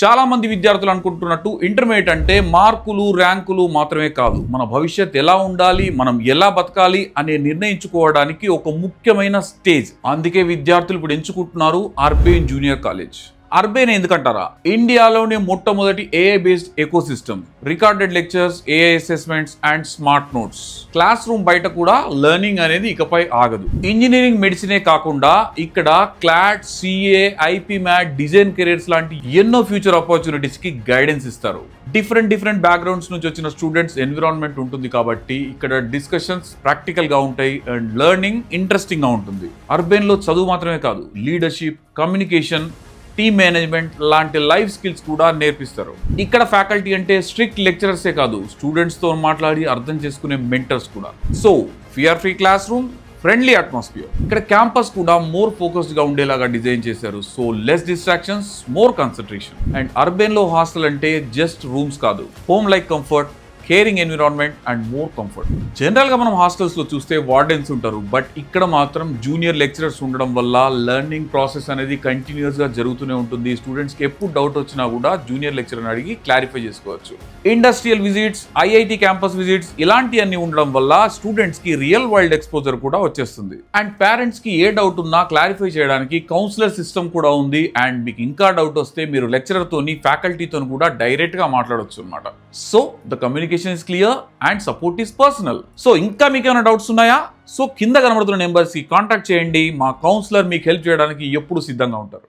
చాలా మంది విద్యార్థులు అనుకుంటున్నట్టు ఇంటర్మీడియట్ అంటే మార్కులు ర్యాంకులు మాత్రమే కాదు, మన భవిష్యత్ ఎలా ఉండాలి, మనం ఎలా బతకాలి అనే నిర్ణయించుకోవడానికి ఒక ముఖ్యమైన స్టేజ్. అందుకే విద్యార్థులు ఇప్పుడు ఎంచుకుంటున్నారు అర్బన్ జూనియర్ కాలేజ్. అర్బన్ ఎందుకంటారా, ఇండియాలోనే మొట్టమొదటి AI based eco system, recorded lectures, AI assessments and smart notes. Class room బయట కూడా లెర్నింగ్ అనేది ఇకపై ఆగదు. ఇంజనీరింగ్, మెడిసినే కాకుండా ఇక్కడ CLAT, CA, IP MAT, design careers లాంటి ఎన్నో ఫ్యూచర్ ఆపర్చునిటీస్ కి గైడెన్స్ ఇస్తారు. డిఫరెంట్ బ్యాక్గ్రౌండ్స్ నుంచి వచ్చిన స్టూడెంట్స్ ఎన్విరాన్మెంట్ ఉంటుంది కాబట్టి ఇక్కడ డిస్కషన్స్ ప్రాక్టికల్ గా ఉంటాయి అండ్ లెర్నింగ్ ఇంట్రెస్టింగ్ గా ఉంటుంది. అర్బన్ లో చదువు మాత్రమే కాదు, లీడర్షిప్, కమ్యూనికేషన్, టీమ్ మేనేజ్మెంట్ లాంటి లైఫ్ స్కిల్స్ కూడా నేర్పిస్తారు. ఇక్కడ ఫ్యాకల్టీ అంటే స్ట్రిక్ట్ లెక్చరర్సే కాదు, స్టూడెంట్స్తో మాట్లాడి అర్థం చేసుకునే మెంటర్స్ కూడా. So fear free class room, friendly atmosphere. ఇక్కడ క్యాంపస్ కూడా మోర్ ఫోకస్డ్ గా ఉండేలాగా డిజైన్ చేశారు. So less distractions, more concentration. And urban లో హాస్టల్ అంటే జస్ట్ రూమ్స్ కాదు, home like comfort, caring environment and more comfort. General గా మనం హాస్టల్స్ లో చూస్తే వార్డెన్స్ ఉంటారు, బట్ ఇక్కడ మాత్రం జూనియర్ లెక్చరర్స్ ఉండడం వల్ల లెర్నింగ్ ప్రాసెస్ అనేది కంటిన్యూస్ గా జరుగుతూనే ఉంటుంది. స్టూడెంట్స్ కి ఎప్పుడు డౌట్ వచ్చినా కూడా జూనియర్ లెక్చరర్ అడిగి క్లారిఫై చేసుకోవచ్చు. Industrial visits, IIT campus visits ఇలాంటివన్నీ ఉండడం వల్ల స్టూడెంట్స్ కి రియల్ వరల్డ్ ఎక్స్పోజర్ కూడా వచ్చేస్తుంది. అండ్ పేరెంట్స్ కి ఏ డౌట్ ఉన్నా క్లారిఫై చేయడానికి కౌన్సిలర్ సిస్టమ్ కూడా ఉంది. అండ్ మీకు ఇంకా డౌట్ వస్తే మీరు లెక్చరర్ తోని, ఫ్యాకల్టీతో కూడా డైరెక్ట్ గా మాట్లాడవచ్చు అనమాట. So the communication is clear and support is personal. So ఇంకా మీకు ఏమైనా డౌట్స్ ఉన్నాయా? సో కింద కనబడుతున్న నెంబర్స్ కి కాంటాక్ట్ చేయండి. మా కౌన్సిలర్ మీకు హెల్ప్ చేయడానికి ఎప్పుడు సిద్ధంగా ఉంటారు.